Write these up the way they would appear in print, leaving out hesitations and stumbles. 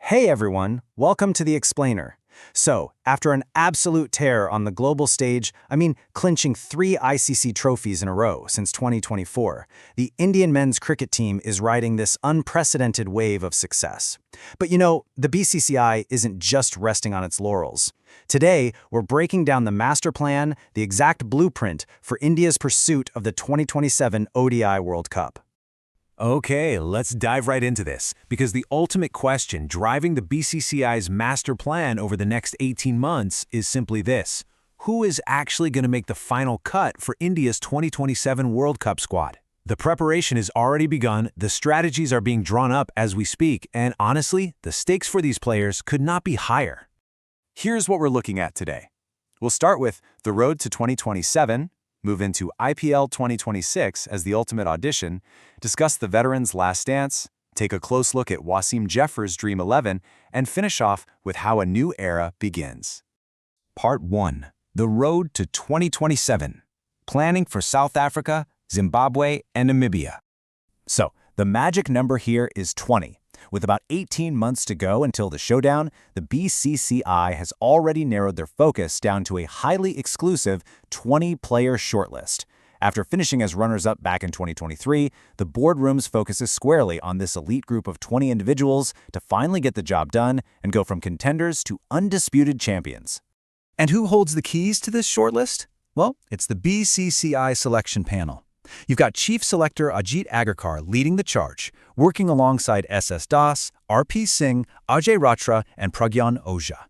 Hey everyone, welcome to The Explainer. So, after an absolute tear on the global stage, clinching 3 ICC trophies in a row since 2024, the Indian men's cricket team is riding this unprecedented wave of success. But the BCCI isn't just resting on its laurels. Today, we're breaking down the master plan, the exact blueprint for India's pursuit of the 2027 ODI World Cup. Okay, let's dive right into this, because the ultimate question driving the BCCI's master plan over the next 18 months is simply this: who is actually going to make the final cut for India's 2027 World Cup squad? The preparation has already begun, the strategies are being drawn up as we speak, and honestly, the stakes for these players could not be higher. Here's what we're looking at today. We'll start with the road to 2027, move into IPL 2026 as the ultimate audition, discuss the veterans' last dance, take a close look at Wasim Jafar's Dream 11, and finish off with how a new era begins. Part 1. The Road to 2027. Planning for South Africa, Zimbabwe, and Namibia. So, the magic number here is 20. With about 18 months to go until the showdown, the BCCI has already narrowed their focus down to a highly exclusive 20-player shortlist. After finishing as runners-up back in 2023, the boardroom's focus is squarely on this elite group of 20 individuals to finally get the job done and go from contenders to undisputed champions. And who holds the keys to this shortlist? Well, it's the BCCI selection panel. You've got Chief Selector Ajit Agarkar leading the charge, working alongside SS Das, RP Singh, Ajay Ratra, and Pragyan Ojha.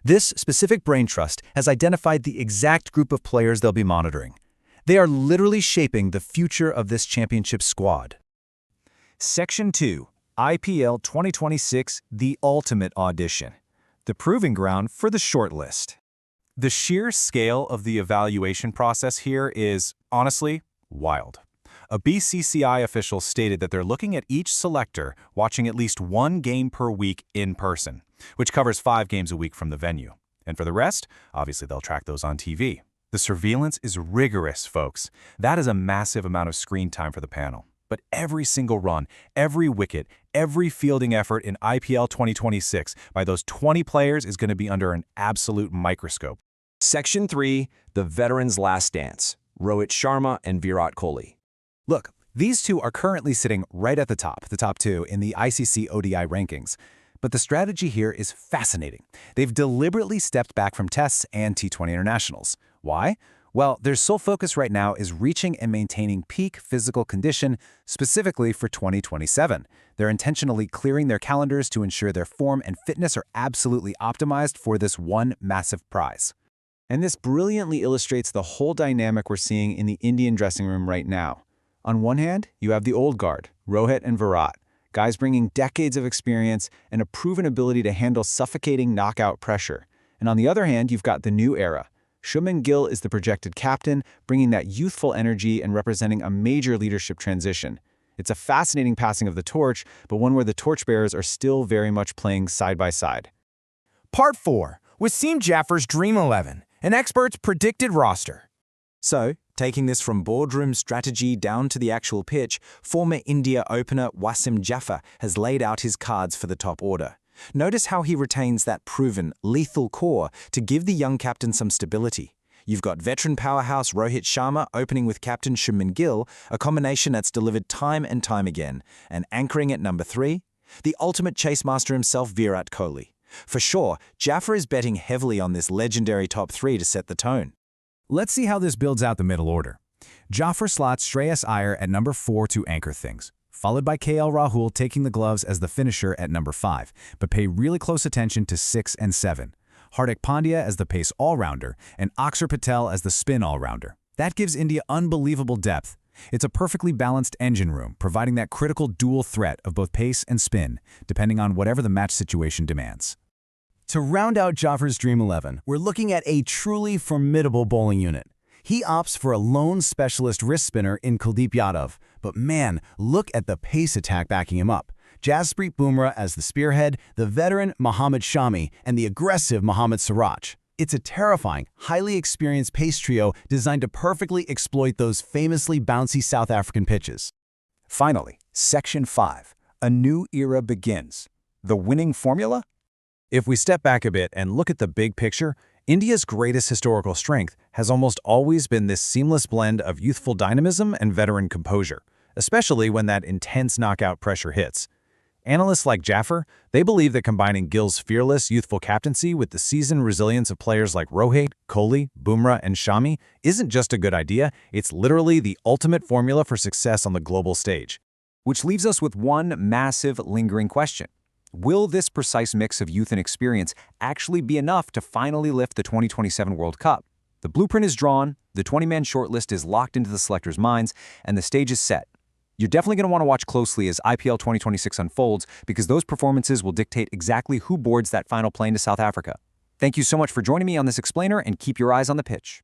This specific brain trust has identified the exact group of players they'll be monitoring. They are literally shaping the future of this championship squad. Section 2. IPL 2026, the ultimate audition. The proving ground for the shortlist. The sheer scale of the evaluation process here is, honestly, wild. A BCCI official stated that they're looking at each selector watching at least 1 game per week in person, which covers 5 games a week from the venue. And for the rest, obviously they'll track those on TV. The surveillance is rigorous, folks. That is a massive amount of screen time for the panel. But every single run, every wicket, every fielding effort in IPL 2026 by those 20 players is going to be under an absolute microscope. Section 3. The Veterans' Last Dance. Rohit Sharma and Virat Kohli. Look, these two are currently sitting right at the top 2 in the ICC ODI rankings. But the strategy here is fascinating. They've deliberately stepped back from tests and T20 internationals. Why? Well, their sole focus right now is reaching and maintaining peak physical condition, specifically for 2027. They're intentionally clearing their calendars to ensure their form and fitness are absolutely optimized for this one massive prize. And this brilliantly illustrates the whole dynamic we're seeing in the Indian dressing room right now. On one hand, you have the old guard, Rohit and Virat, guys bringing decades of experience and a proven ability to handle suffocating knockout pressure. And on the other hand, you've got the new era. Shubman Gill is the projected captain, bringing that youthful energy and representing a major leadership transition. It's a fascinating passing of the torch, but one where the torchbearers are still very much playing side by side. Part 4. Wasim Jafar's Dream 11. An expert's predicted roster. So, taking this from boardroom strategy down to the actual pitch, former India opener Wasim Jafar has laid out his cards for the top order. Notice how he retains that proven, lethal core to give the young captain some stability. You've got veteran powerhouse Rohit Sharma opening with captain Shubman Gill, a combination that's delivered time and time again, and anchoring at number 3, the ultimate chase master himself, Virat Kohli. For sure, Jafar is betting heavily on this legendary top 3 to set the tone. Let's see how this builds out the middle order. Jafar slots Shreyas Iyer at number 4 to anchor things, followed by KL Rahul taking the gloves as the finisher at number 5, but pay really close attention to 6 and 7. Hardik Pandya as the pace all-rounder, and Akshar Patel as the spin all-rounder. That gives India unbelievable depth. It's a perfectly balanced engine room, providing that critical dual threat of both pace and spin, depending on whatever the match situation demands. To round out Jafar's Dream 11, we're looking at a truly formidable bowling unit. He opts for a lone specialist wrist spinner in Kuldeep Yadav, but man, look at the pace attack backing him up. Jasprit Bumrah as the spearhead, the veteran Mohammad Shami, and the aggressive Mohammad Siraj. It's a terrifying, highly experienced pace trio designed to perfectly exploit those famously bouncy South African pitches. Finally, Section 5. A new era begins. The winning formula? If we step back a bit and look at the big picture, India's greatest historical strength has almost always been this seamless blend of youthful dynamism and veteran composure, especially when that intense knockout pressure hits. Analysts like Jaffer, they believe that combining Gill's fearless, youthful captaincy with the seasoned resilience of players like Rohit, Kohli, Bumrah, and Shami isn't just a good idea, it's literally the ultimate formula for success on the global stage. Which leaves us with one massive, lingering question. Will this precise mix of youth and experience actually be enough to finally lift the 2027 World Cup? The blueprint is drawn, the 20-man shortlist is locked into the selectors' minds, and the stage is set. You're definitely going to want to watch closely as IPL 2026 unfolds because those performances will dictate exactly who boards that final plane to South Africa. Thank you so much for joining me on this explainer and keep your eyes on the pitch.